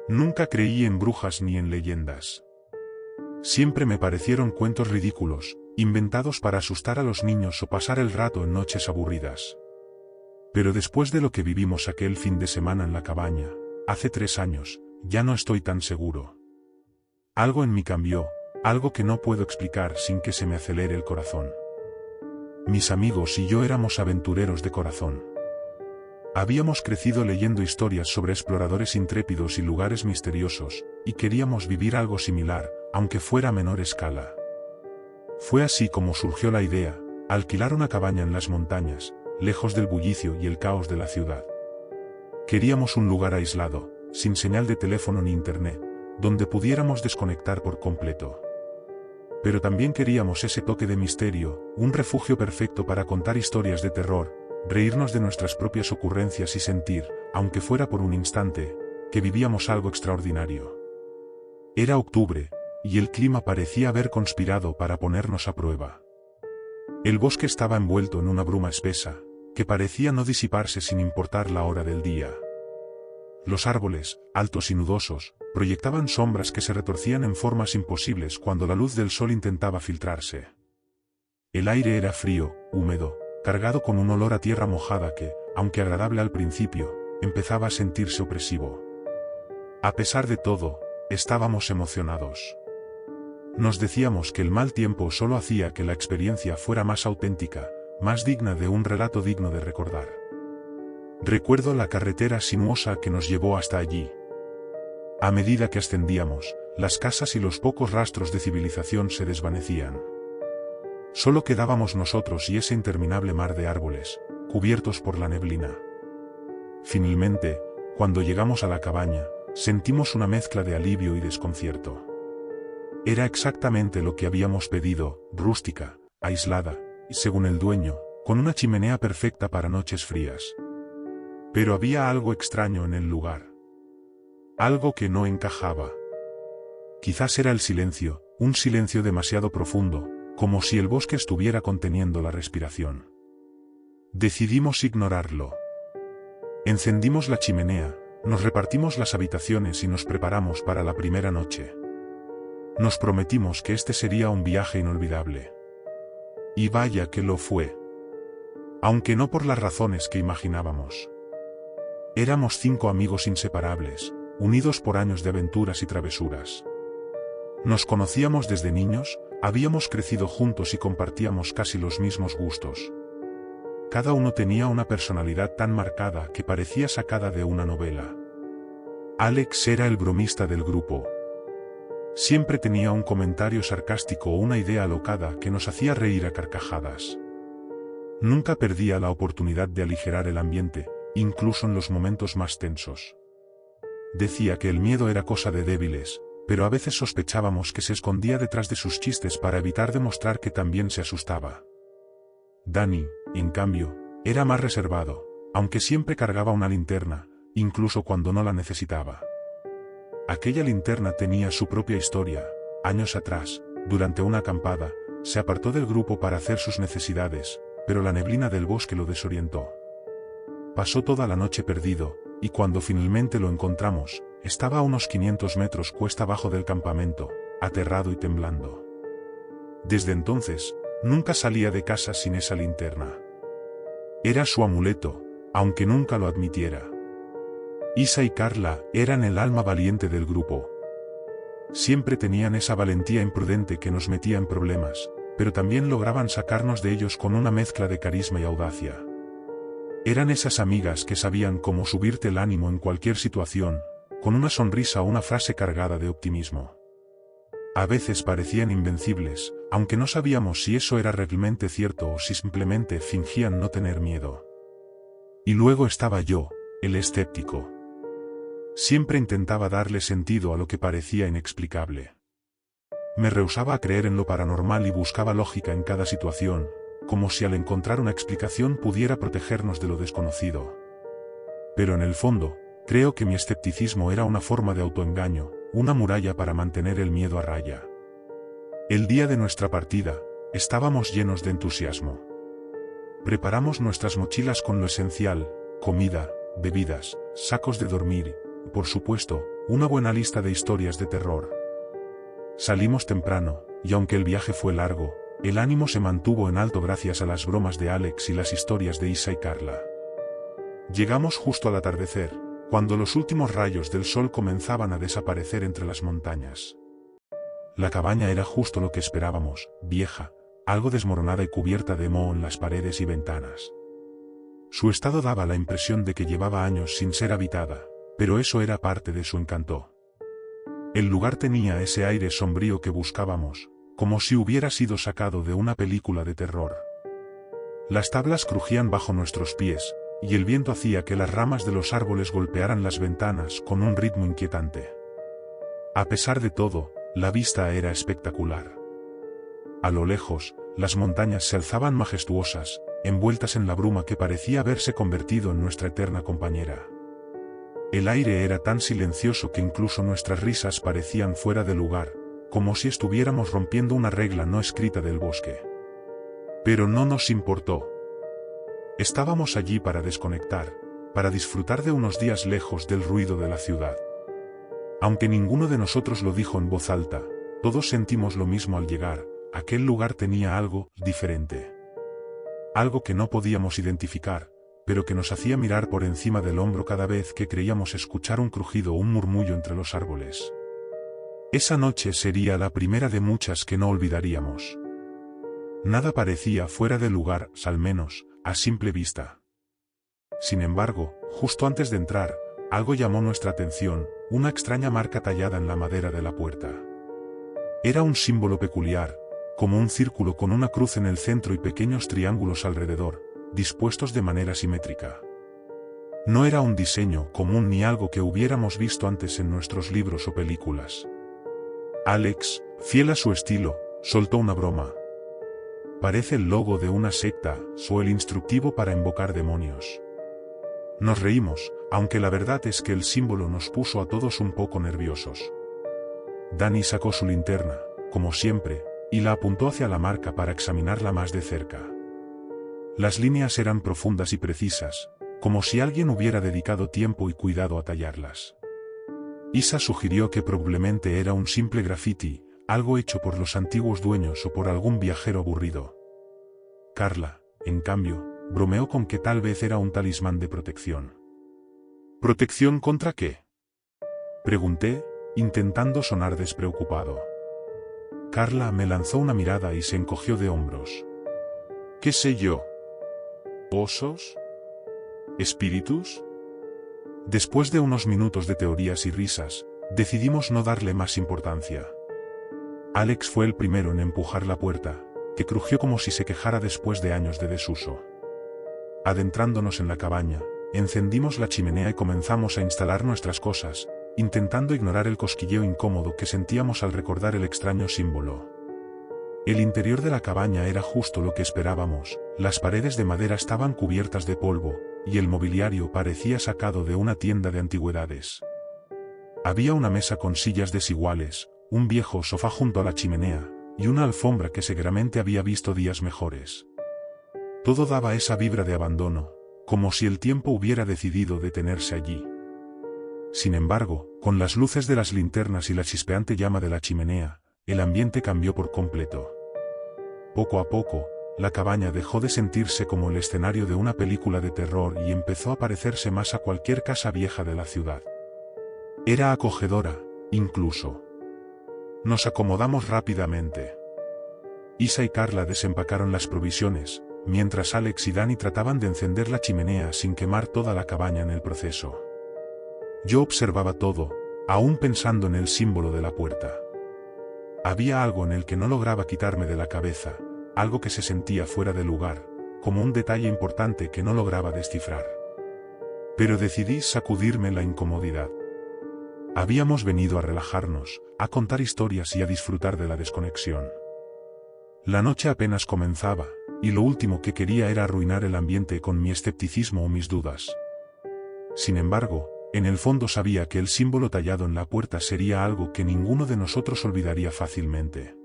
Nunca creí en brujas ni en leyendas. Siempre me parecieron cuentos ridículos, inventados para asustar a los niños o pasar el rato en noches aburridas. Pero después de lo que vivimos aquel fin de semana en la cabaña, hace 3 años, ya no estoy tan seguro. Algo en mí cambió, algo que no puedo explicar sin que se me acelere el corazón. Mis amigos y yo éramos aventureros de corazón. Habíamos crecido leyendo historias sobre exploradores intrépidos y lugares misteriosos, y queríamos vivir algo similar, aunque fuera a menor escala. Fue así como surgió la idea: alquilar una cabaña en las montañas, lejos del bullicio y el caos de la ciudad. Queríamos un lugar aislado, sin señal de teléfono ni internet, donde pudiéramos desconectar por completo. Pero también queríamos ese toque de misterio, un refugio perfecto para contar historias de terror, reírnos de nuestras propias ocurrencias y sentir, aunque fuera por un instante, que vivíamos algo extraordinario. Era octubre, y el clima parecía haber conspirado para ponernos a prueba. El bosque estaba envuelto en una bruma espesa, que parecía no disiparse sin importar la hora del día. Los árboles, altos y nudosos, proyectaban sombras que se retorcían en formas imposibles cuando la luz del sol intentaba filtrarse. El aire era frío, húmedo, cargado con un olor a tierra mojada que, aunque agradable al principio, empezaba a sentirse opresivo. A pesar de todo, estábamos emocionados. Nos decíamos que el mal tiempo solo hacía que la experiencia fuera más auténtica, más digna de un relato digno de recordar. Recuerdo la carretera sinuosa que nos llevó hasta allí. A medida que ascendíamos, las casas y los pocos rastros de civilización se desvanecían. Solo quedábamos nosotros y ese interminable mar de árboles, cubiertos por la neblina. Finalmente, cuando llegamos a la cabaña, sentimos una mezcla de alivio y desconcierto. Era exactamente lo que habíamos pedido: rústica, aislada, y según el dueño, con una chimenea perfecta para noches frías. Pero había algo extraño en el lugar. Algo que no encajaba. Quizás era el silencio, un silencio demasiado profundo, como si el bosque estuviera conteniendo la respiración. Decidimos ignorarlo. Encendimos la chimenea, nos repartimos las habitaciones y nos preparamos para la primera noche. Nos prometimos que este sería un viaje inolvidable. Y vaya que lo fue. Aunque no por las razones que imaginábamos. Éramos 5 amigos inseparables, unidos por años de aventuras y travesuras. Nos conocíamos desde niños, habíamos crecido juntos y compartíamos casi los mismos gustos. Cada uno tenía una personalidad tan marcada que parecía sacada de una novela. Alex era el bromista del grupo. Siempre tenía un comentario sarcástico o una idea alocada que nos hacía reír a carcajadas. Nunca perdía la oportunidad de aligerar el ambiente, incluso en los momentos más tensos. Decía que el miedo era cosa de débiles, pero a veces sospechábamos que se escondía detrás de sus chistes para evitar demostrar que también se asustaba. Danny, en cambio, era más reservado, aunque siempre cargaba una linterna, incluso cuando no la necesitaba. Aquella linterna tenía su propia historia. Años atrás, durante una acampada, se apartó del grupo para hacer sus necesidades, pero la neblina del bosque lo desorientó. Pasó toda la noche perdido, y cuando finalmente lo encontramos, estaba a unos 500 metros cuesta abajo del campamento, aterrado y temblando. Desde entonces, nunca salía de casa sin esa linterna. Era su amuleto, aunque nunca lo admitiera. Isa y Carla eran el alma valiente del grupo. Siempre tenían esa valentía imprudente que nos metía en problemas, pero también lograban sacarnos de ellos con una mezcla de carisma y audacia. Eran esas amigas que sabían cómo subirte el ánimo en cualquier situación, con una sonrisa o una frase cargada de optimismo. A veces parecían invencibles, aunque no sabíamos si eso era realmente cierto o si simplemente fingían no tener miedo. Y luego estaba yo, el escéptico. Siempre intentaba darle sentido a lo que parecía inexplicable. Me rehusaba a creer en lo paranormal y buscaba lógica en cada situación, como si al encontrar una explicación pudiera protegernos de lo desconocido. Pero en el fondo, creo que mi escepticismo era una forma de autoengaño, una muralla para mantener el miedo a raya. El día de nuestra partida, estábamos llenos de entusiasmo. Preparamos nuestras mochilas con lo esencial: comida, bebidas, sacos de dormir, por supuesto, una buena lista de historias de terror. Salimos temprano, y aunque el viaje fue largo, el ánimo se mantuvo en alto gracias a las bromas de Alex y las historias de Isa y Carla. Llegamos justo al atardecer, cuando los últimos rayos del sol comenzaban a desaparecer entre las montañas. La cabaña era justo lo que esperábamos, vieja, algo desmoronada y cubierta de moho en las paredes y ventanas. Su estado daba la impresión de que llevaba años sin ser habitada, pero eso era parte de su encanto. El lugar tenía ese aire sombrío que buscábamos, como si hubiera sido sacado de una película de terror. Las tablas crujían bajo nuestros pies, y el viento hacía que las ramas de los árboles golpearan las ventanas con un ritmo inquietante. A pesar de todo, la vista era espectacular. A lo lejos, las montañas se alzaban majestuosas, envueltas en la bruma que parecía haberse convertido en nuestra eterna compañera. El aire era tan silencioso que incluso nuestras risas parecían fuera de lugar, como si estuviéramos rompiendo una regla no escrita del bosque. Pero no nos importó. Estábamos allí para desconectar, para disfrutar de unos días lejos del ruido de la ciudad. Aunque ninguno de nosotros lo dijo en voz alta, todos sentimos lo mismo al llegar. Aquel lugar tenía algo diferente. Algo que no podíamos identificar, pero que nos hacía mirar por encima del hombro cada vez que creíamos escuchar un crujido o un murmullo entre los árboles. Esa noche sería la primera de muchas que no olvidaríamos. Nada parecía fuera de lugar, al menos, a simple vista. Sin embargo, justo antes de entrar, algo llamó nuestra atención, una extraña marca tallada en la madera de la puerta. Era un símbolo peculiar, como un círculo con una cruz en el centro y pequeños triángulos alrededor, dispuestos de manera simétrica. No era un diseño común ni algo que hubiéramos visto antes en nuestros libros o películas. Alex, fiel a su estilo, soltó una broma. Parece el logo de una secta, o el instructivo para invocar demonios. Nos reímos, aunque la verdad es que el símbolo nos puso a todos un poco nerviosos. Danny sacó su linterna, como siempre, y la apuntó hacia la marca para examinarla más de cerca. Las líneas eran profundas y precisas, como si alguien hubiera dedicado tiempo y cuidado a tallarlas. Isa sugirió que probablemente era un simple graffiti, algo hecho por los antiguos dueños o por algún viajero aburrido. Carla, en cambio, bromeó con que tal vez era un talismán de protección. ¿Protección contra qué?, pregunté, intentando sonar despreocupado. Carla me lanzó una mirada y se encogió de hombros. ¿Qué sé yo? ¿Osos? ¿Espíritus? Después de unos minutos de teorías y risas, decidimos no darle más importancia. Alex fue el primero en empujar la puerta, que crujió como si se quejara después de años de desuso. Adentrándonos en la cabaña, encendimos la chimenea y comenzamos a instalar nuestras cosas, intentando ignorar el cosquilleo incómodo que sentíamos al recordar el extraño símbolo. El interior de la cabaña era justo lo que esperábamos, las paredes de madera estaban cubiertas de polvo, y el mobiliario parecía sacado de una tienda de antigüedades. Había una mesa con sillas desiguales, un viejo sofá junto a la chimenea, y una alfombra que seguramente había visto días mejores. Todo daba esa vibra de abandono, como si el tiempo hubiera decidido detenerse allí. Sin embargo, con las luces de las linternas y la chispeante llama de la chimenea, el ambiente cambió por completo. Poco a poco, la cabaña dejó de sentirse como el escenario de una película de terror y empezó a parecerse más a cualquier casa vieja de la ciudad. Era acogedora, incluso. Nos acomodamos rápidamente. Isa y Carla desempacaron las provisiones, mientras Alex y Danny trataban de encender la chimenea sin quemar toda la cabaña en el proceso. Yo observaba todo, aún pensando en el símbolo de la puerta. Había algo en el que no lograba quitarme de la cabeza, algo que se sentía fuera de lugar, como un detalle importante que no lograba descifrar. Pero decidí sacudirme la incomodidad. Habíamos venido a relajarnos, a contar historias y a disfrutar de la desconexión. La noche apenas comenzaba, y lo último que quería era arruinar el ambiente con mi escepticismo o mis dudas. Sin embargo, en el fondo sabía que el símbolo tallado en la puerta sería algo que ninguno de nosotros olvidaría fácilmente.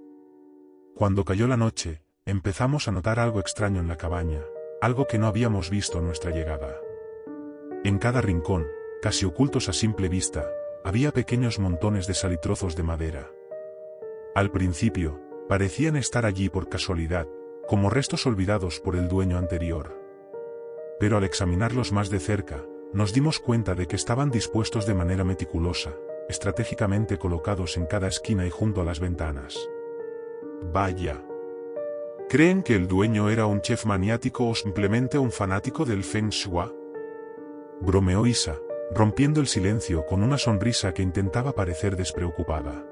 Cuando cayó la noche, empezamos a notar algo extraño en la cabaña, algo que no habíamos visto a nuestra llegada. En cada rincón, casi ocultos a simple vista, había pequeños montones de salitrozos de madera. Al principio, parecían estar allí por casualidad, como restos olvidados por el dueño anterior. Pero al examinarlos más de cerca, nos dimos cuenta de que estaban dispuestos de manera meticulosa, estratégicamente colocados en cada esquina y junto a las ventanas. Vaya. ¿Creen que el dueño era un chef maniático o simplemente un fanático del Feng Shui? Bromeó Isa, rompiendo el silencio con una sonrisa que intentaba parecer despreocupada.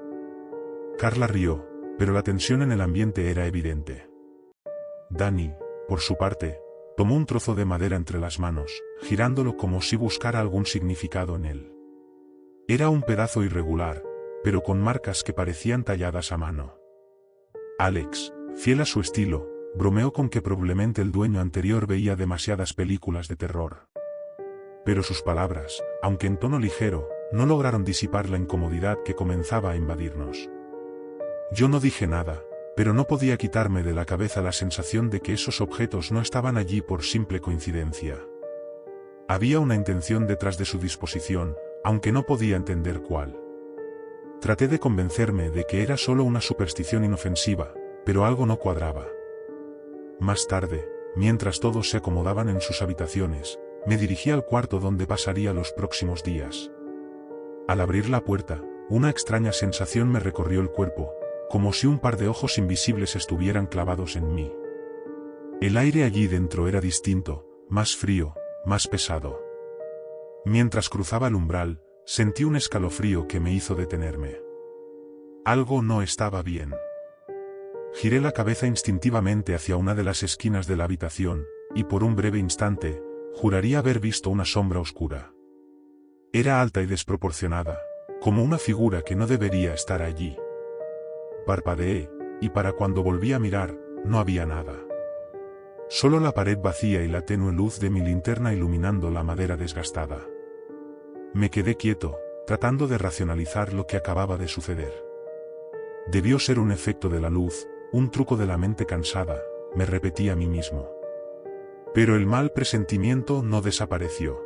Carla rió, pero la tensión en el ambiente era evidente. Dani, por su parte, tomó un trozo de madera entre las manos, girándolo como si buscara algún significado en él. Era un pedazo irregular, pero con marcas que parecían talladas a mano. Alex, fiel a su estilo, bromeó con que probablemente el dueño anterior veía demasiadas películas de terror. Pero sus palabras, aunque en tono ligero, no lograron disipar la incomodidad que comenzaba a invadirnos. Yo no dije nada, pero no podía quitarme de la cabeza la sensación de que esos objetos no estaban allí por simple coincidencia. Había una intención detrás de su disposición, aunque no podía entender cuál. Traté de convencerme de que era solo una superstición inofensiva, pero algo no cuadraba. Más tarde, mientras todos se acomodaban en sus habitaciones, me dirigí al cuarto donde pasaría los próximos días. Al abrir la puerta, una extraña sensación me recorrió el cuerpo, como si un par de ojos invisibles estuvieran clavados en mí. El aire allí dentro era distinto, más frío, más pesado. Mientras cruzaba el umbral, sentí un escalofrío que me hizo detenerme. Algo no estaba bien. Giré la cabeza instintivamente hacia una de las esquinas de la habitación, y por un breve instante, juraría haber visto una sombra oscura. Era alta y desproporcionada, como una figura que no debería estar allí. Parpadeé, y para cuando volví a mirar, no había nada. Solo la pared vacía y la tenue luz de mi linterna iluminando la madera desgastada. Me quedé quieto, tratando de racionalizar lo que acababa de suceder. Debió ser un efecto de la luz, un truco de la mente cansada, me repetí a mí mismo. Pero el mal presentimiento no desapareció.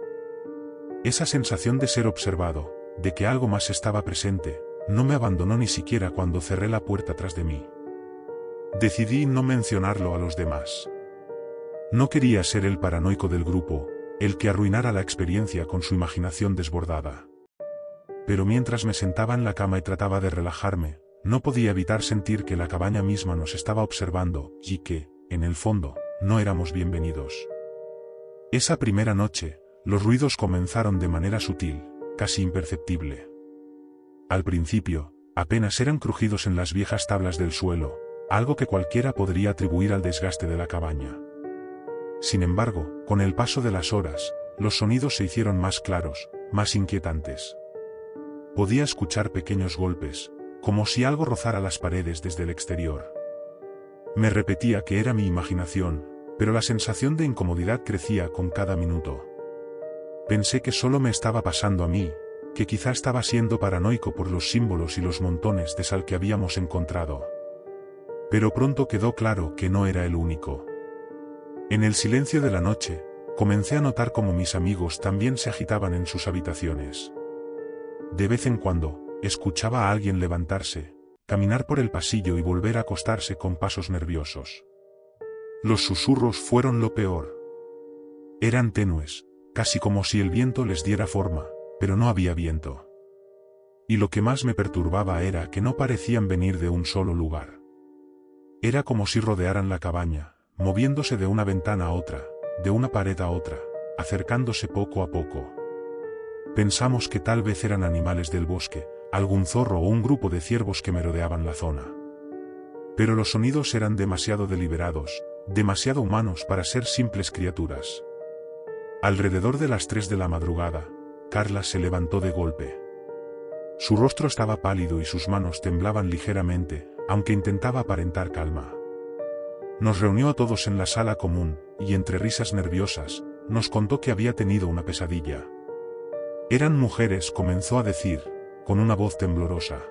Esa sensación de ser observado, de que algo más estaba presente, no me abandonó ni siquiera cuando cerré la puerta tras de mí. Decidí no mencionarlo a los demás. No quería ser el paranoico del grupo, el que arruinara la experiencia con su imaginación desbordada. Pero mientras me sentaba en la cama y trataba de relajarme, no podía evitar sentir que la cabaña misma nos estaba observando, y que, en el fondo, no éramos bienvenidos. Esa primera noche, los ruidos comenzaron de manera sutil, casi imperceptible. Al principio, apenas eran crujidos en las viejas tablas del suelo, algo que cualquiera podría atribuir al desgaste de la cabaña. Sin embargo, con el paso de las horas, los sonidos se hicieron más claros, más inquietantes. Podía escuchar pequeños golpes, como si algo rozara las paredes desde el exterior. Me repetía que era mi imaginación, pero la sensación de incomodidad crecía con cada minuto. Pensé que solo me estaba pasando a mí, que quizá estaba siendo paranoico por los símbolos y los montones de sal que habíamos encontrado. Pero pronto quedó claro que no era el único. En el silencio de la noche, comencé a notar cómo mis amigos también se agitaban en sus habitaciones. De vez en cuando, escuchaba a alguien levantarse, caminar por el pasillo y volver a acostarse con pasos nerviosos. Los susurros fueron lo peor. Eran tenues, casi como si el viento les diera forma, pero no había viento. Y lo que más me perturbaba era que no parecían venir de un solo lugar. Era como si rodearan la cabaña, moviéndose de una ventana a otra, de una pared a otra, acercándose poco a poco. Pensamos que tal vez eran animales del bosque, algún zorro o un grupo de ciervos que merodeaban la zona. Pero los sonidos eran demasiado deliberados, demasiado humanos para ser simples criaturas. Alrededor de las 3 de la madrugada, Carla se levantó de golpe. Su rostro estaba pálido y sus manos temblaban ligeramente, aunque intentaba aparentar calma. Nos reunió a todos en la sala común, y entre risas nerviosas, nos contó que había tenido una pesadilla. Eran mujeres, comenzó a decir, con una voz temblorosa.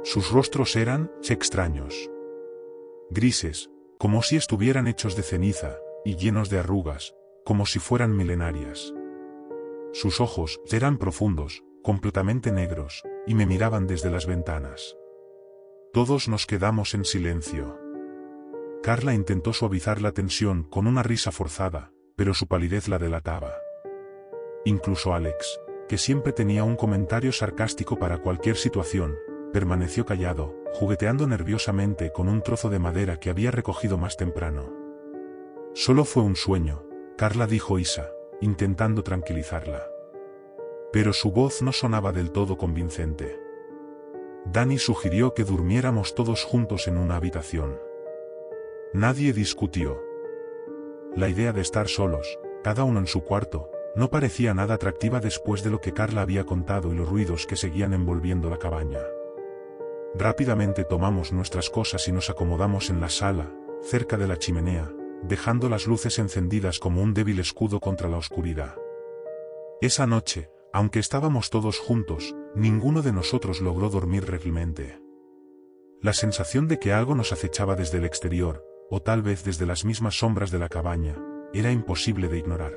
Sus rostros eran extraños. Grises, como si estuvieran hechos de ceniza, y llenos de arrugas, como si fueran milenarias. Sus ojos eran profundos, completamente negros, y me miraban desde las ventanas. Todos nos quedamos en silencio. Carla intentó suavizar la tensión con una risa forzada, pero su palidez la delataba. Incluso Alex, que siempre tenía un comentario sarcástico para cualquier situación, permaneció callado, jugueteando nerviosamente con un trozo de madera que había recogido más temprano. Solo fue un sueño, Carla, dijo Isa, intentando tranquilizarla. Pero su voz no sonaba del todo convincente. Dani sugirió que durmiéramos todos juntos en una habitación. Nadie discutió. La idea de estar solos, cada uno en su cuarto, no parecía nada atractiva después de lo que Carla había contado y los ruidos que seguían envolviendo la cabaña. Rápidamente tomamos nuestras cosas y nos acomodamos en la sala, cerca de la chimenea, dejando las luces encendidas como un débil escudo contra la oscuridad. Esa noche, aunque estábamos todos juntos, ninguno de nosotros logró dormir realmente. La sensación de que algo nos acechaba desde el exterior, o tal vez desde las mismas sombras de la cabaña, era imposible de ignorar.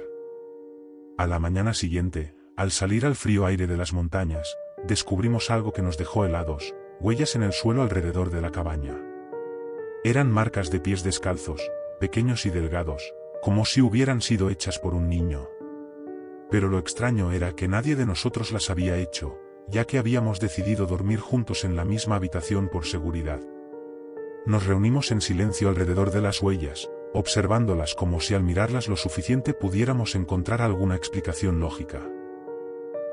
A la mañana siguiente, al salir al frío aire de las montañas, descubrimos algo que nos dejó helados, huellas en el suelo alrededor de la cabaña. Eran marcas de pies descalzos, pequeños y delgados, como si hubieran sido hechas por un niño. Pero lo extraño era que nadie de nosotros las había hecho, ya que habíamos decidido dormir juntos en la misma habitación por seguridad. Nos reunimos en silencio alrededor de las huellas, observándolas como si al mirarlas lo suficiente pudiéramos encontrar alguna explicación lógica.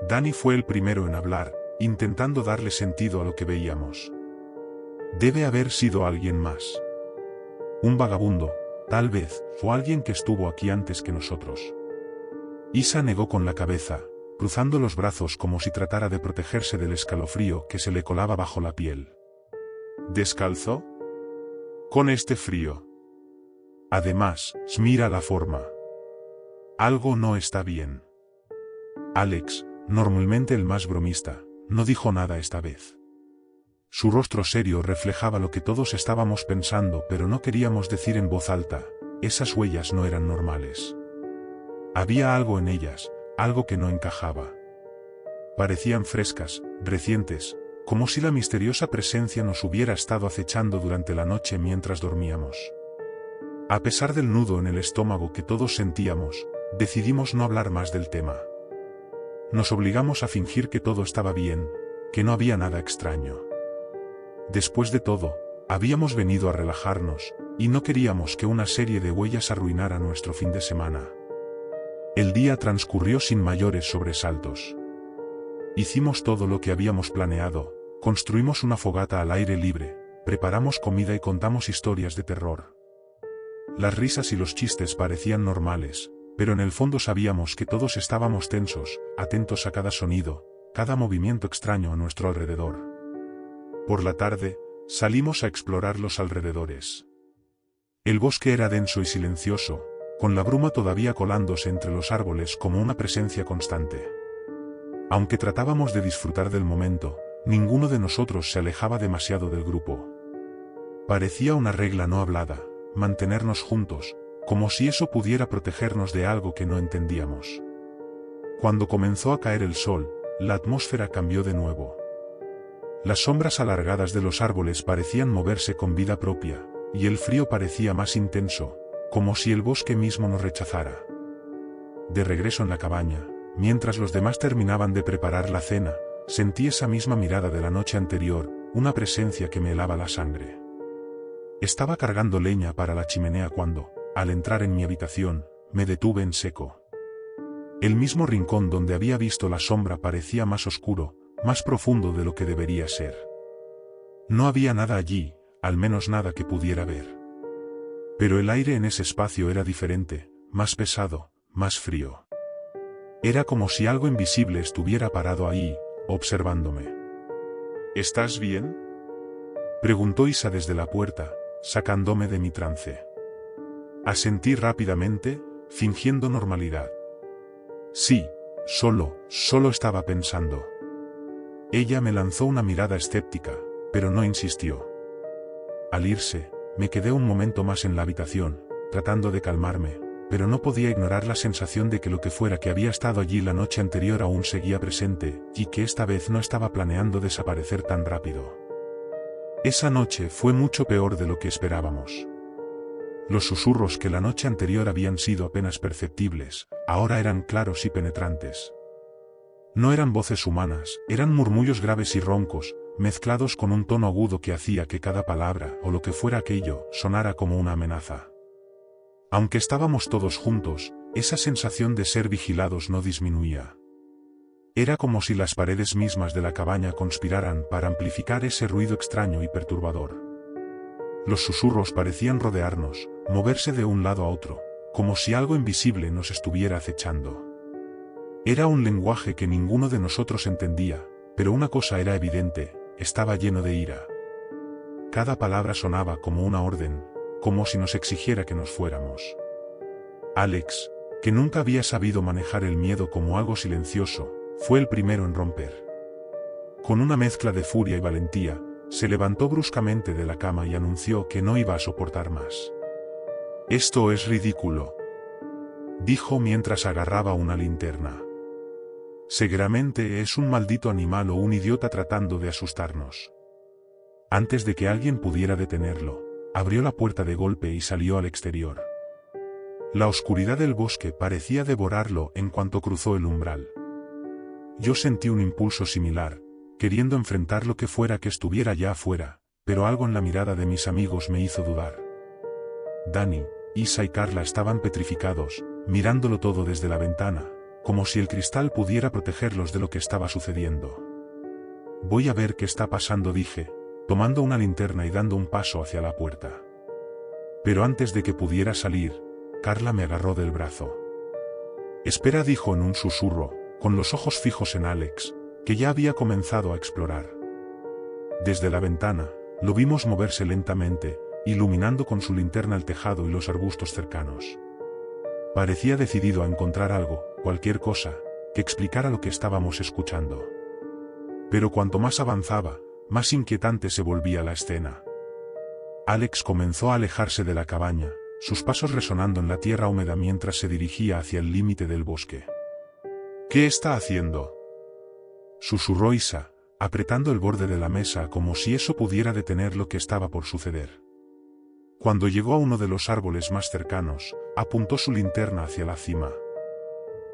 Dani fue el primero en hablar, intentando darle sentido a lo que veíamos. Debe haber sido alguien más. Un vagabundo, tal vez, o alguien que estuvo aquí antes que nosotros. Isa negó con la cabeza, cruzando los brazos como si tratara de protegerse del escalofrío que se le colaba bajo la piel. ¿Descalzo? Con este frío. Además, mira la forma. Algo no está bien. Alex, normalmente el más bromista, no dijo nada esta vez. Su rostro serio reflejaba lo que todos estábamos pensando, pero no queríamos decir en voz alta, esas huellas no eran normales. Había algo en ellas, algo que no encajaba. Parecían frescas, recientes, como si la misteriosa presencia nos hubiera estado acechando durante la noche mientras dormíamos. A pesar del nudo en el estómago que todos sentíamos, decidimos no hablar más del tema. Nos obligamos a fingir que todo estaba bien, que no había nada extraño. Después de todo, habíamos venido a relajarnos, y no queríamos que una serie de huellas arruinara nuestro fin de semana. El día transcurrió sin mayores sobresaltos. Hicimos todo lo que habíamos planeado, construimos una fogata al aire libre, preparamos comida y contamos historias de terror. Las risas y los chistes parecían normales, pero en el fondo sabíamos que todos estábamos tensos, atentos a cada sonido, cada movimiento extraño a nuestro alrededor. Por la tarde, salimos a explorar los alrededores. El bosque era denso y silencioso, con la bruma todavía colándose entre los árboles como una presencia constante. Aunque tratábamos de disfrutar del momento, ninguno de nosotros se alejaba demasiado del grupo. Parecía una regla no hablada, mantenernos juntos, como si eso pudiera protegernos de algo que no entendíamos. Cuando comenzó a caer el sol, la atmósfera cambió de nuevo. Las sombras alargadas de los árboles parecían moverse con vida propia, y el frío parecía más intenso, como si el bosque mismo nos rechazara. De regreso en la cabaña, mientras los demás terminaban de preparar la cena, sentí esa misma mirada de la noche anterior, una presencia que me helaba la sangre. Estaba cargando leña para la chimenea cuando, al entrar en mi habitación, me detuve en seco. El mismo rincón donde había visto la sombra parecía más oscuro, más profundo de lo que debería ser. No había nada allí, al menos nada que pudiera ver. Pero el aire en ese espacio era diferente, más pesado, más frío. Era como si algo invisible estuviera parado ahí, observándome. ¿Estás bien?, preguntó Isa desde la puerta, sacándome de mi trance. Asentí rápidamente, fingiendo normalidad. Sí, solo estaba pensando. Ella me lanzó una mirada escéptica, pero no insistió. Al irse, me quedé un momento más en la habitación, tratando de calmarme, pero no podía ignorar la sensación de que lo que fuera que había estado allí la noche anterior aún seguía presente, y que esta vez no estaba planeando desaparecer tan rápido. Esa noche fue mucho peor de lo que esperábamos. Los susurros que la noche anterior habían sido apenas perceptibles, ahora eran claros y penetrantes. No eran voces humanas, eran murmullos graves y roncos, mezclados con un tono agudo que hacía que cada palabra, o lo que fuera aquello, sonara como una amenaza. Aunque estábamos todos juntos, esa sensación de ser vigilados no disminuía. Era como si las paredes mismas de la cabaña conspiraran para amplificar ese ruido extraño y perturbador. Los susurros parecían rodearnos, moverse de un lado a otro, como si algo invisible nos estuviera acechando. Era un lenguaje que ninguno de nosotros entendía, pero una cosa era evidente, estaba lleno de ira. Cada palabra sonaba como una orden, como si nos exigiera que nos fuéramos. Alex, que nunca había sabido manejar el miedo como algo silencioso, fue el primero en romper. Con una mezcla de furia y valentía, se levantó bruscamente de la cama y anunció que no iba a soportar más. «Esto es ridículo», dijo mientras agarraba una linterna. «Seguramente es un maldito animal o un idiota tratando de asustarnos». Antes de que alguien pudiera detenerlo, abrió la puerta de golpe y salió al exterior. La oscuridad del bosque parecía devorarlo en cuanto cruzó el umbral. Yo sentí un impulso similar, queriendo enfrentar lo que fuera que estuviera ya afuera, pero algo en la mirada de mis amigos me hizo dudar. Dani, Isa y Carla estaban petrificados, mirándolo todo desde la ventana, como si el cristal pudiera protegerlos de lo que estaba sucediendo. «Voy a ver qué está pasando», dije, tomando una linterna y dando un paso hacia la puerta. Pero antes de que pudiera salir, Carla me agarró del brazo. «Espera», dijo en un susurro, con los ojos fijos en Alex, que ya había comenzado a explorar. Desde la ventana, lo vimos moverse lentamente, iluminando con su linterna el tejado y los arbustos cercanos. Parecía decidido a encontrar algo, cualquier cosa, que explicara lo que estábamos escuchando. Pero cuanto más avanzaba, más inquietante se volvía la escena. Alex comenzó a alejarse de la cabaña, sus pasos resonando en la tierra húmeda mientras se dirigía hacia el límite del bosque. «¿Qué está haciendo?», susurró Isa, apretando el borde de la mesa como si eso pudiera detener lo que estaba por suceder. Cuando llegó a uno de los árboles más cercanos, apuntó su linterna hacia la cima.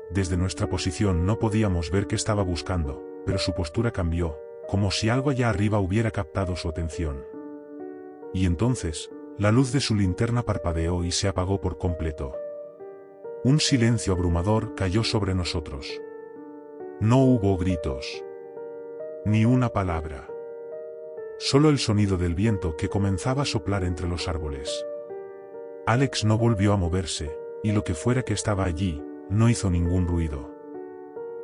Desde nuestra posición no podíamos ver qué estaba buscando, pero su postura cambió, como si algo allá arriba hubiera captado su atención. Y entonces, la luz de su linterna parpadeó y se apagó por completo. Un silencio abrumador cayó sobre nosotros. No hubo gritos. Ni una palabra. Solo el sonido del viento que comenzaba a soplar entre los árboles. Alex no volvió a moverse, y lo que fuera que estaba allí, no hizo ningún ruido.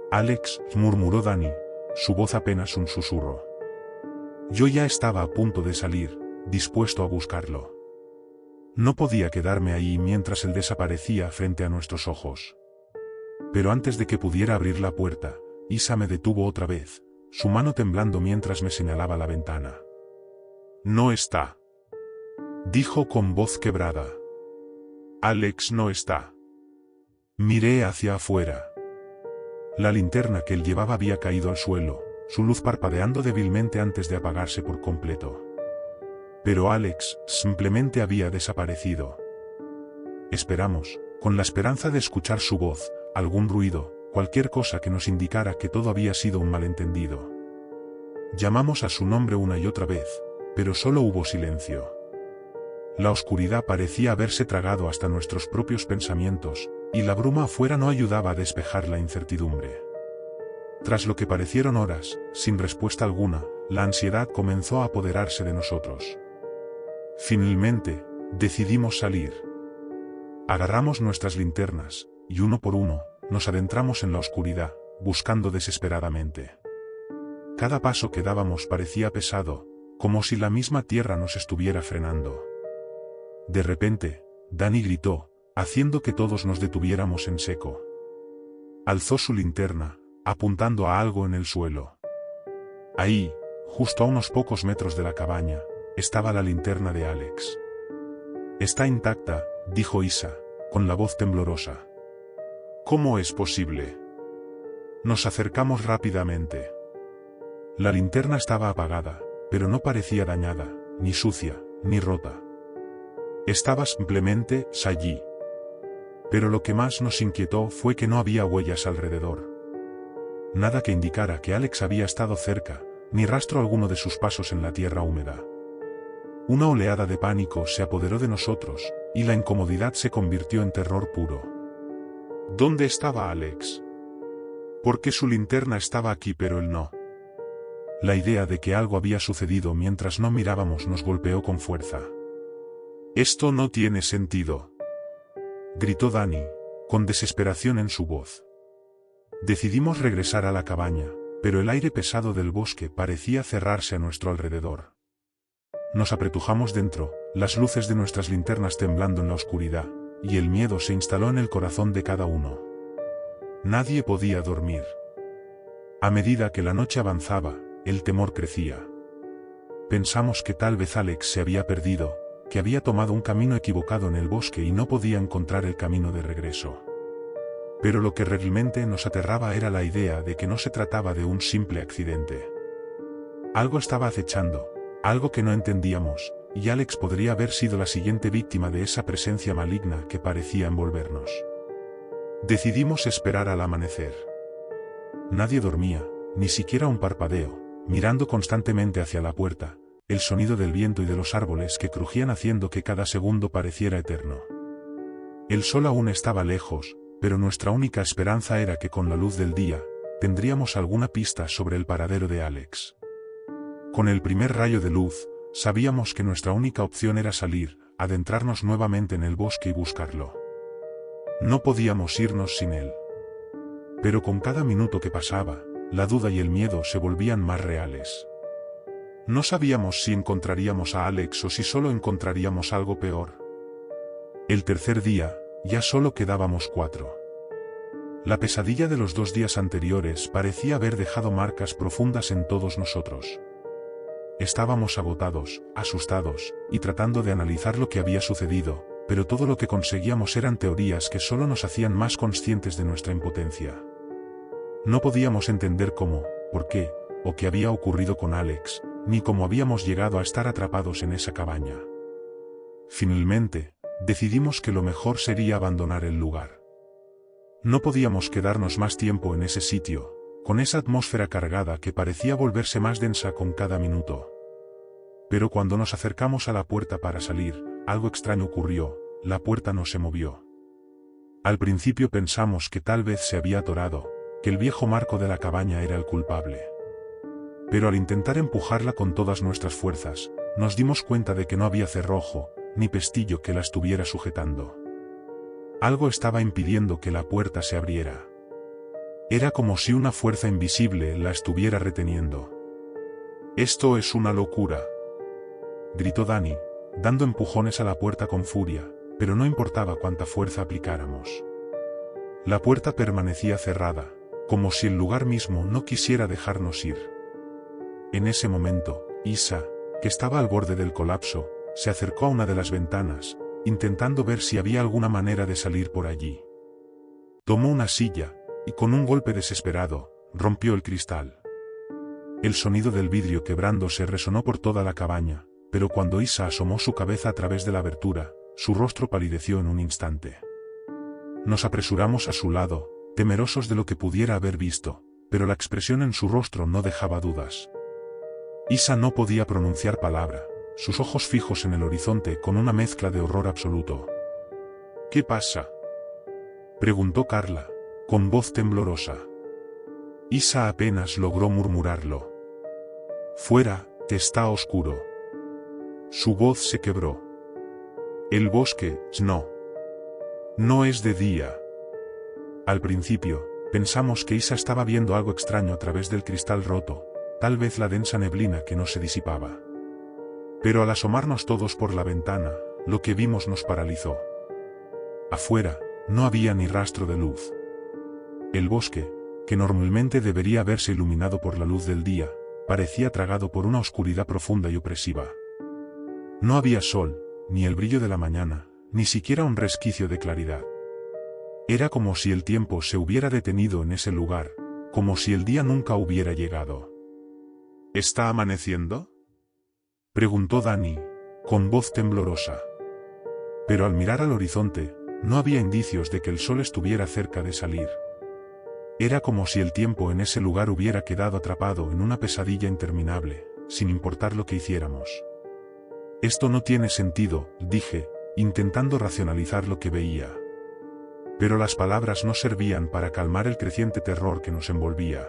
«Alex», murmuró Dani, su voz apenas un susurro. Yo ya estaba a punto de salir, dispuesto a buscarlo. No podía quedarme ahí mientras él desaparecía frente a nuestros ojos. Pero antes de que pudiera abrir la puerta, Isa me detuvo otra vez, su mano temblando mientras me señalaba la ventana. «No está», dijo con voz quebrada. «Alex no está». Miré hacia afuera. La linterna que él llevaba había caído al suelo, su luz parpadeando débilmente antes de apagarse por completo. Pero Alex simplemente había desaparecido. Esperamos, con la esperanza de escuchar su voz, algún ruido, cualquier cosa que nos indicara que todo había sido un malentendido. Llamamos a su nombre una y otra vez, pero solo hubo silencio. La oscuridad parecía haberse tragado hasta nuestros propios pensamientos, y la bruma afuera no ayudaba a despejar la incertidumbre. Tras lo que parecieron horas, sin respuesta alguna, la ansiedad comenzó a apoderarse de nosotros. Finalmente, decidimos salir. Agarramos nuestras linternas, y uno por uno, nos adentramos en la oscuridad, buscando desesperadamente. Cada paso que dábamos parecía pesado, como si la misma tierra nos estuviera frenando. De repente, Dani gritó, haciendo que todos nos detuviéramos en seco. Alzó su linterna, apuntando a algo en el suelo. Ahí, justo a unos pocos metros de la cabaña, estaba la linterna de Alex. «Está intacta», dijo Isa, con la voz temblorosa. ¿Cómo es posible? Nos acercamos rápidamente. La linterna estaba apagada, pero no parecía dañada, ni sucia, ni rota. Estaba simplemente allí. Pero lo que más nos inquietó fue que no había huellas alrededor. Nada que indicara que Alex había estado cerca, ni rastro alguno de sus pasos en la tierra húmeda. Una oleada de pánico se apoderó de nosotros, y la incomodidad se convirtió en terror puro. ¿Dónde estaba Alex? ¿Por qué su linterna estaba aquí pero él no? La idea de que algo había sucedido mientras no mirábamos nos golpeó con fuerza. «Esto no tiene sentido», gritó Danny, con desesperación en su voz. Decidimos regresar a la cabaña, pero el aire pesado del bosque parecía cerrarse a nuestro alrededor. Nos apretujamos dentro, las luces de nuestras linternas temblando en la oscuridad, y el miedo se instaló en el corazón de cada uno. Nadie podía dormir. A medida que la noche avanzaba, el temor crecía. Pensamos que tal vez Alex se había perdido, que había tomado un camino equivocado en el bosque y no podía encontrar el camino de regreso. Pero lo que realmente nos aterraba era la idea de que no se trataba de un simple accidente. Algo estaba acechando, algo que no entendíamos, y Alex podría haber sido la siguiente víctima de esa presencia maligna que parecía envolvernos. Decidimos esperar al amanecer. Nadie dormía, ni siquiera un parpadeo, mirando constantemente hacia la puerta, el sonido del viento y de los árboles que crujían haciendo que cada segundo pareciera eterno. El sol aún estaba lejos, pero nuestra única esperanza era que con la luz del día, tendríamos alguna pista sobre el paradero de Alex. Con el primer rayo de luz, sabíamos que nuestra única opción era salir, adentrarnos nuevamente en el bosque y buscarlo. No podíamos irnos sin él. Pero con cada minuto que pasaba, la duda y el miedo se volvían más reales. No sabíamos si encontraríamos a Alex o si solo encontraríamos algo peor. El tercer día, ya solo quedábamos 4. La pesadilla de los 2 días anteriores parecía haber dejado marcas profundas en todos nosotros. Estábamos agotados, asustados, y tratando de analizar lo que había sucedido, pero todo lo que conseguíamos eran teorías que solo nos hacían más conscientes de nuestra impotencia. No podíamos entender cómo, por qué, o qué había ocurrido con Alex, ni cómo habíamos llegado a estar atrapados en esa cabaña. Finalmente, decidimos que lo mejor sería abandonar el lugar. No podíamos quedarnos más tiempo en ese sitio, con esa atmósfera cargada que parecía volverse más densa con cada minuto. Pero cuando nos acercamos a la puerta para salir, algo extraño ocurrió, la puerta no se movió. Al principio pensamos que tal vez se había atorado, que el viejo marco de la cabaña era el culpable. Pero al intentar empujarla con todas nuestras fuerzas, nos dimos cuenta de que no había cerrojo, ni pestillo que la estuviera sujetando. Algo estaba impidiendo que la puerta se abriera. Era como si una fuerza invisible la estuviera reteniendo. «Esto es una locura», gritó Danny, dando empujones a la puerta con furia, pero no importaba cuánta fuerza aplicáramos. La puerta permanecía cerrada, como si el lugar mismo no quisiera dejarnos ir. En ese momento, Isa, que estaba al borde del colapso, se acercó a una de las ventanas, intentando ver si había alguna manera de salir por allí. Tomó una silla, y con un golpe desesperado, rompió el cristal. El sonido del vidrio quebrándose resonó por toda la cabaña, pero cuando Isa asomó su cabeza a través de la abertura, su rostro palideció en un instante. Nos apresuramos a su lado, temerosos de lo que pudiera haber visto, pero la expresión en su rostro no dejaba dudas. Isa no podía pronunciar palabra, sus ojos fijos en el horizonte con una mezcla de horror absoluto. «¿Qué pasa?», preguntó Carla, con voz temblorosa. Isa apenas logró murmurarlo. «Fuera, está oscuro». Su voz se quebró. «El bosque, no es de día». Al principio, pensamos que Isa estaba viendo algo extraño a través del cristal roto, tal vez la densa neblina que no se disipaba. Pero al asomarnos todos por la ventana, lo que vimos nos paralizó. Afuera, no había ni rastro de luz. El bosque, que normalmente debería haberse iluminado por la luz del día, parecía tragado por una oscuridad profunda y opresiva. No había sol, ni el brillo de la mañana, ni siquiera un resquicio de claridad. Era como si el tiempo se hubiera detenido en ese lugar, como si el día nunca hubiera llegado. ¿Está amaneciendo?, preguntó Dani, con voz temblorosa. Pero al mirar al horizonte, no había indicios de que el sol estuviera cerca de salir. Era como si el tiempo en ese lugar hubiera quedado atrapado en una pesadilla interminable, sin importar lo que hiciéramos. Esto no tiene sentido, dije, intentando racionalizar lo que veía. Pero las palabras no servían para calmar el creciente terror que nos envolvía.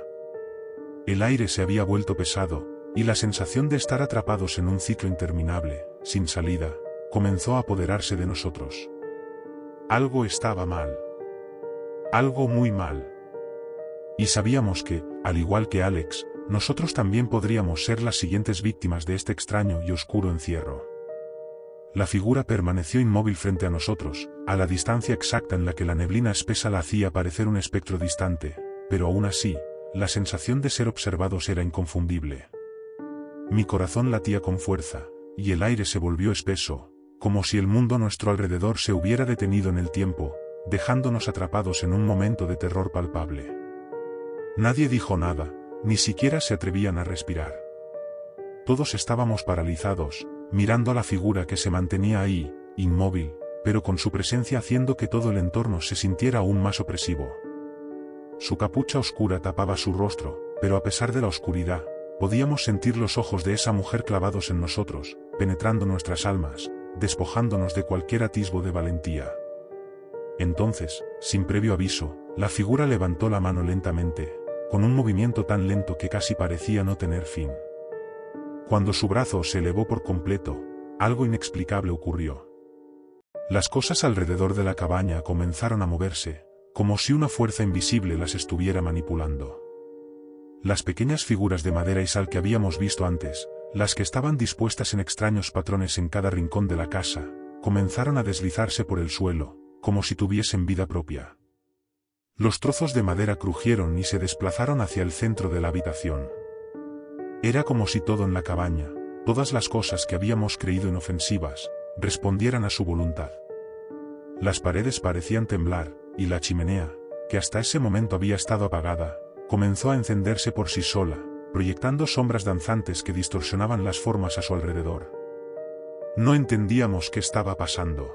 El aire se había vuelto pesado, y la sensación de estar atrapados en un ciclo interminable, sin salida, comenzó a apoderarse de nosotros. Algo estaba mal. Algo muy mal. Y sabíamos que, al igual que Alex, nosotros también podríamos ser las siguientes víctimas de este extraño y oscuro encierro. La figura permaneció inmóvil frente a nosotros, a la distancia exacta en la que la neblina espesa la hacía parecer un espectro distante, pero aún así, la sensación de ser observados era inconfundible. Mi corazón latía con fuerza, y el aire se volvió espeso, como si el mundo a nuestro alrededor se hubiera detenido en el tiempo, dejándonos atrapados en un momento de terror palpable. Nadie dijo nada, ni siquiera se atrevían a respirar. Todos estábamos paralizados, mirando a la figura que se mantenía ahí, inmóvil, pero con su presencia haciendo que todo el entorno se sintiera aún más opresivo. Su capucha oscura tapaba su rostro, pero a pesar de la oscuridad, podíamos sentir los ojos de esa mujer clavados en nosotros, penetrando nuestras almas, despojándonos de cualquier atisbo de valentía. Entonces, sin previo aviso, la figura levantó la mano lentamente, con un movimiento tan lento que casi parecía no tener fin. Cuando su brazo se elevó por completo, algo inexplicable ocurrió. Las cosas alrededor de la cabaña comenzaron a moverse, como si una fuerza invisible las estuviera manipulando. Las pequeñas figuras de madera y sal que habíamos visto antes, las que estaban dispuestas en extraños patrones en cada rincón de la casa, comenzaron a deslizarse por el suelo, como si tuviesen vida propia. Los trozos de madera crujieron y se desplazaron hacia el centro de la habitación. Era como si todo en la cabaña, todas las cosas que habíamos creído inofensivas, respondieran a su voluntad. Las paredes parecían temblar, y la chimenea, que hasta ese momento había estado apagada, comenzó a encenderse por sí sola, proyectando sombras danzantes que distorsionaban las formas a su alrededor. No entendíamos qué estaba pasando.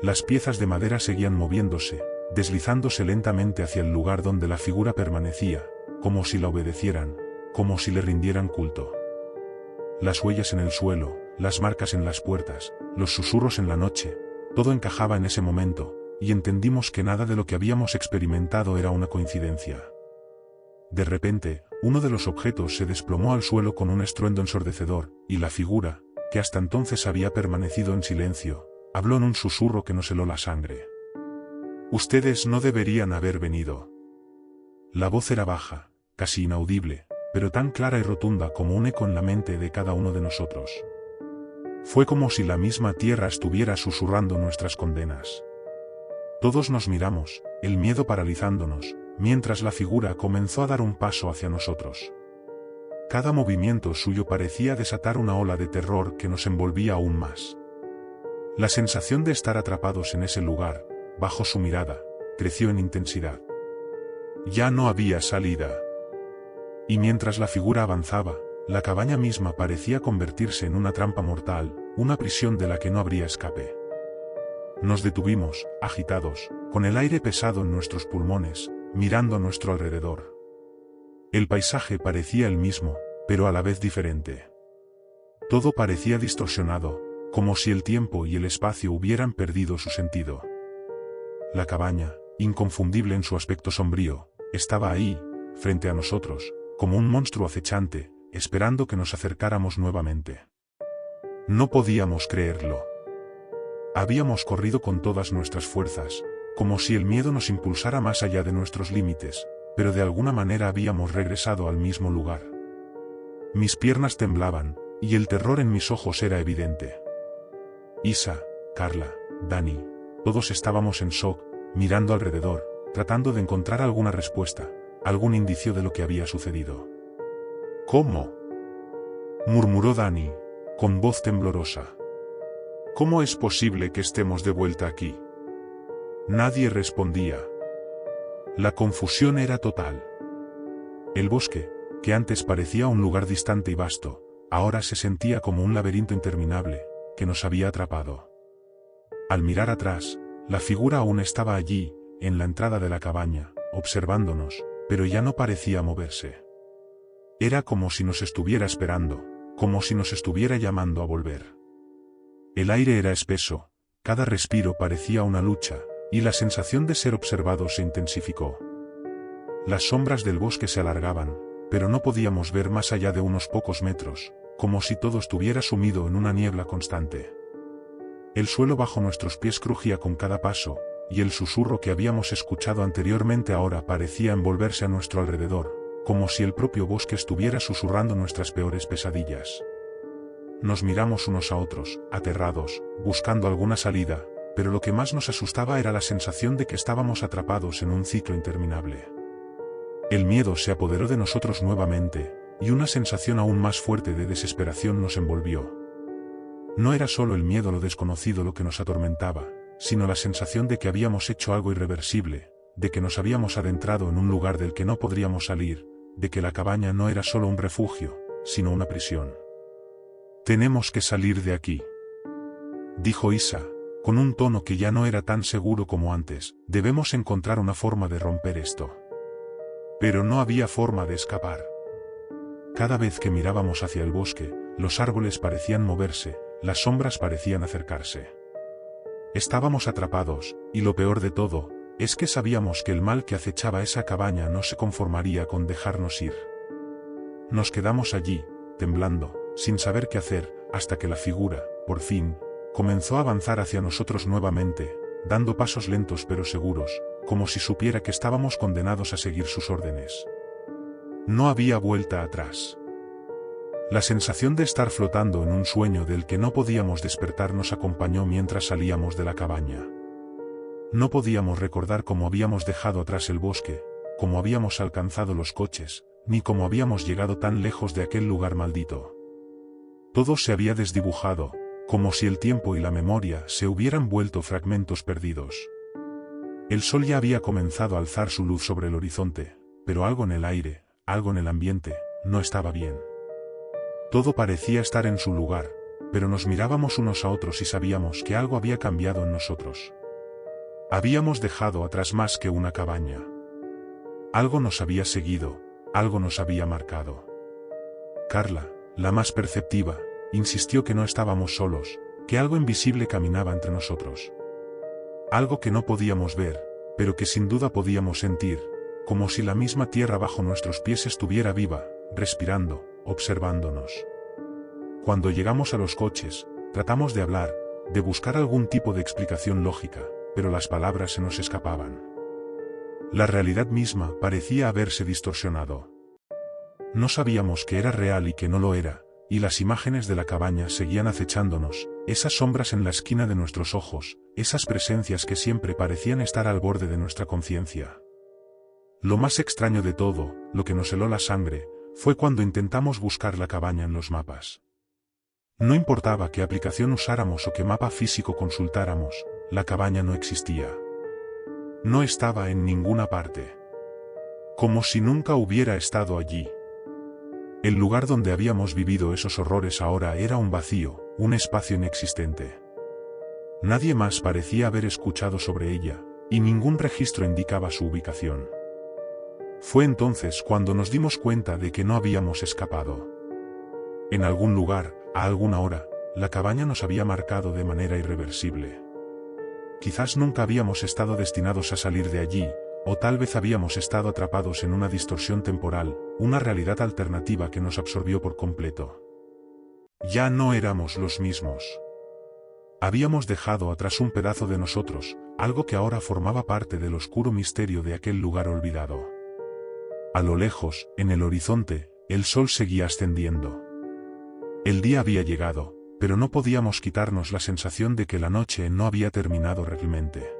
Las piezas de madera seguían moviéndose, deslizándose lentamente hacia el lugar donde la figura permanecía, como si la obedecieran, como si le rindieran culto. Las huellas en el suelo, las marcas en las puertas, los susurros en la noche, todo encajaba en ese momento, y entendimos que nada de lo que habíamos experimentado era una coincidencia. De repente, uno de los objetos se desplomó al suelo con un estruendo ensordecedor, y la figura, que hasta entonces había permanecido en silencio, habló en un susurro que nos heló la sangre. «Ustedes no deberían haber venido». La voz era baja, casi inaudible, pero tan clara y rotunda como un eco en la mente de cada uno de nosotros. Fue como si la misma tierra estuviera susurrando nuestras condenas. Todos nos miramos, el miedo paralizándonos, mientras la figura comenzó a dar un paso hacia nosotros. Cada movimiento suyo parecía desatar una ola de terror que nos envolvía aún más. La sensación de estar atrapados en ese lugar, bajo su mirada, creció en intensidad. Ya no había salida. Y mientras la figura avanzaba, la cabaña misma parecía convertirse en una trampa mortal, una prisión de la que no habría escape. Nos detuvimos, agitados, con el aire pesado en nuestros pulmones, mirando a nuestro alrededor. El paisaje parecía el mismo, pero a la vez diferente. Todo parecía distorsionado, como si el tiempo y el espacio hubieran perdido su sentido. La cabaña, inconfundible en su aspecto sombrío, estaba ahí, frente a nosotros, como un monstruo acechante, esperando que nos acercáramos nuevamente. No podíamos creerlo. Habíamos corrido con todas nuestras fuerzas, como si el miedo nos impulsara más allá de nuestros límites, pero de alguna manera habíamos regresado al mismo lugar. Mis piernas temblaban, y el terror en mis ojos era evidente. Isa, Carla, Dani, todos estábamos en shock, mirando alrededor, tratando de encontrar alguna respuesta, algún indicio de lo que había sucedido. «¿Cómo?», murmuró Dani, con voz temblorosa. ¿Cómo es posible que estemos de vuelta aquí? Nadie respondía. La confusión era total. El bosque, que antes parecía un lugar distante y vasto, ahora se sentía como un laberinto interminable, que nos había atrapado. Al mirar atrás, la figura aún estaba allí, en la entrada de la cabaña, observándonos, pero ya no parecía moverse. Era como si nos estuviera esperando, como si nos estuviera llamando a volver. El aire era espeso, cada respiro parecía una lucha, y la sensación de ser observado se intensificó. Las sombras del bosque se alargaban, pero no podíamos ver más allá de unos pocos metros, como si todo estuviera sumido en una niebla constante. El suelo bajo nuestros pies crujía con cada paso, y el susurro que habíamos escuchado anteriormente ahora parecía envolverse a nuestro alrededor, como si el propio bosque estuviera susurrando nuestras peores pesadillas. Nos miramos unos a otros, aterrados, buscando alguna salida, pero lo que más nos asustaba era la sensación de que estábamos atrapados en un ciclo interminable. El miedo se apoderó de nosotros nuevamente, y una sensación aún más fuerte de desesperación nos envolvió. No era solo el miedo a lo desconocido lo que nos atormentaba, sino la sensación de que habíamos hecho algo irreversible, de que nos habíamos adentrado en un lugar del que no podríamos salir, de que la cabaña no era solo un refugio, sino una prisión. «Tenemos que salir de aquí», dijo Isa, con un tono que ya no era tan seguro como antes. «Debemos encontrar una forma de romper esto». Pero no había forma de escapar. Cada vez que mirábamos hacia el bosque, los árboles parecían moverse, las sombras parecían acercarse. Estábamos atrapados, y lo peor de todo, es que sabíamos que el mal que acechaba esa cabaña no se conformaría con dejarnos ir. Nos quedamos allí, temblando, sin saber qué hacer, hasta que la figura, por fin, comenzó a avanzar hacia nosotros nuevamente, dando pasos lentos pero seguros, como si supiera que estábamos condenados a seguir sus órdenes. No había vuelta atrás. La sensación de estar flotando en un sueño del que no podíamos despertar nos acompañó mientras salíamos de la cabaña. No podíamos recordar cómo habíamos dejado atrás el bosque, cómo habíamos alcanzado los coches, ni cómo habíamos llegado tan lejos de aquel lugar maldito. Todo se había desdibujado, como si el tiempo y la memoria se hubieran vuelto fragmentos perdidos. El sol ya había comenzado a alzar su luz sobre el horizonte, pero algo en el aire, algo en el ambiente, no estaba bien. Todo parecía estar en su lugar, pero nos mirábamos unos a otros y sabíamos que algo había cambiado en nosotros. Habíamos dejado atrás más que una cabaña. Algo nos había seguido, algo nos había marcado. Carla, la más perceptiva, insistió que no estábamos solos, que algo invisible caminaba entre nosotros. Algo que no podíamos ver, pero que sin duda podíamos sentir, como si la misma tierra bajo nuestros pies estuviera viva, respirando, observándonos. Cuando llegamos a los coches, tratamos de hablar, de buscar algún tipo de explicación lógica, pero las palabras se nos escapaban. La realidad misma parecía haberse distorsionado. No sabíamos que era real y que no lo era, y las imágenes de la cabaña seguían acechándonos, esas sombras en la esquina de nuestros ojos, esas presencias que siempre parecían estar al borde de nuestra conciencia. Lo más extraño de todo, lo que nos heló la sangre, fue cuando intentamos buscar la cabaña en los mapas. No importaba qué aplicación usáramos o qué mapa físico consultáramos, la cabaña no existía. No estaba en ninguna parte. Como si nunca hubiera estado allí. El lugar donde habíamos vivido esos horrores ahora era un vacío, un espacio inexistente. Nadie más parecía haber escuchado sobre ella, y ningún registro indicaba su ubicación. Fue entonces cuando nos dimos cuenta de que no habíamos escapado. En algún lugar, a alguna hora, la cabaña nos había marcado de manera irreversible. Quizás nunca habíamos estado destinados a salir de allí, o tal vez habíamos estado atrapados en una distorsión temporal, una realidad alternativa que nos absorbió por completo. Ya no éramos los mismos. Habíamos dejado atrás un pedazo de nosotros, algo que ahora formaba parte del oscuro misterio de aquel lugar olvidado. A lo lejos, en el horizonte, el sol seguía ascendiendo. El día había llegado, pero no podíamos quitarnos la sensación de que la noche no había terminado realmente.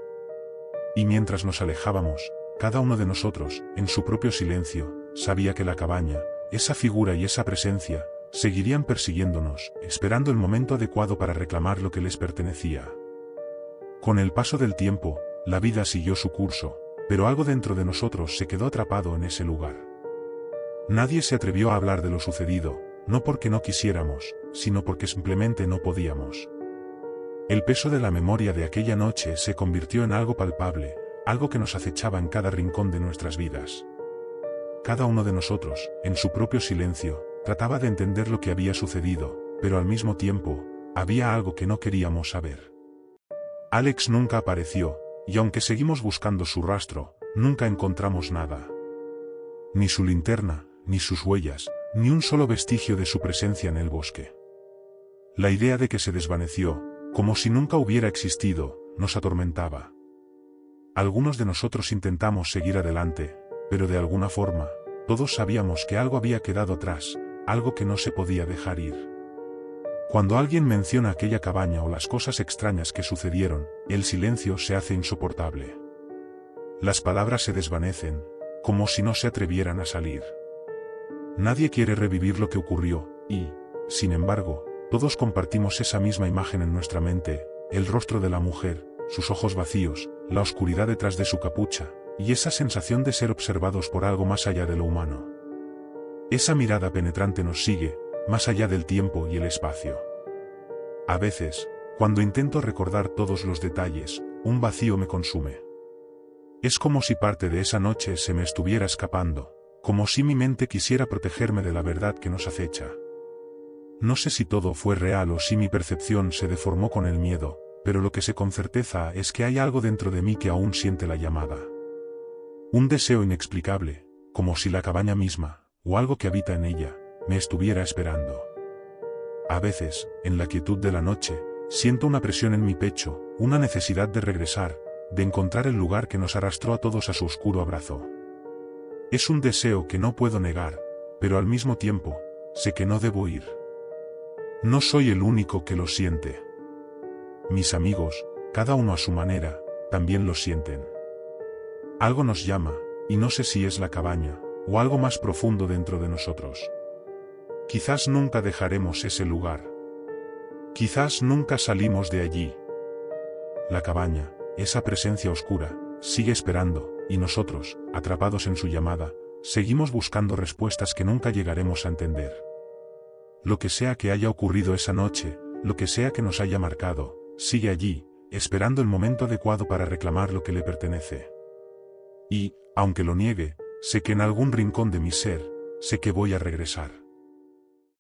Y mientras nos alejábamos, cada uno de nosotros, en su propio silencio, sabía que la cabaña, esa figura y esa presencia, seguirían persiguiéndonos, esperando el momento adecuado para reclamar lo que les pertenecía. Con el paso del tiempo, la vida siguió su curso, pero algo dentro de nosotros se quedó atrapado en ese lugar. Nadie se atrevió a hablar de lo sucedido, no porque no quisiéramos, sino porque simplemente no podíamos. El peso de la memoria de aquella noche se convirtió en algo palpable, algo que nos acechaba en cada rincón de nuestras vidas. Cada uno de nosotros, en su propio silencio, trataba de entender lo que había sucedido, pero al mismo tiempo, había algo que no queríamos saber. Alex nunca apareció, y aunque seguimos buscando su rastro, nunca encontramos nada. Ni su linterna, ni sus huellas, ni un solo vestigio de su presencia en el bosque. La idea de que se desvaneció, como si nunca hubiera existido, nos atormentaba. Algunos de nosotros intentamos seguir adelante, pero de alguna forma, todos sabíamos que algo había quedado atrás, algo que no se podía dejar ir. Cuando alguien menciona aquella cabaña o las cosas extrañas que sucedieron, el silencio se hace insoportable. Las palabras se desvanecen, como si no se atrevieran a salir. Nadie quiere revivir lo que ocurrió, y, sin embargo, todos compartimos esa misma imagen en nuestra mente, el rostro de la mujer, sus ojos vacíos, la oscuridad detrás de su capucha, y esa sensación de ser observados por algo más allá de lo humano. Esa mirada penetrante nos sigue, más allá del tiempo y el espacio. A veces, cuando intento recordar todos los detalles, un vacío me consume. Es como si parte de esa noche se me estuviera escapando, como si mi mente quisiera protegerme de la verdad que nos acecha. No sé si todo fue real o si mi percepción se deformó con el miedo, pero lo que sé con certeza es que hay algo dentro de mí que aún siente la llamada. Un deseo inexplicable, como si la cabaña misma, o algo que habita en ella, me estuviera esperando. A veces, en la quietud de la noche, siento una presión en mi pecho, una necesidad de regresar, de encontrar el lugar que nos arrastró a todos a su oscuro abrazo. Es un deseo que no puedo negar, pero al mismo tiempo, sé que no debo ir. No soy el único que lo siente. Mis amigos, cada uno a su manera, también lo sienten. Algo nos llama, y no sé si es la cabaña, o algo más profundo dentro de nosotros. Quizás nunca dejaremos ese lugar. Quizás nunca salimos de allí. La cabaña, esa presencia oscura, sigue esperando, y nosotros, atrapados en su llamada, seguimos buscando respuestas que nunca llegaremos a entender. Lo que sea que haya ocurrido esa noche, lo que sea que nos haya marcado, sigue allí, esperando el momento adecuado para reclamar lo que le pertenece. Y, aunque lo niegue, sé que en algún rincón de mi ser, sé que voy a regresar.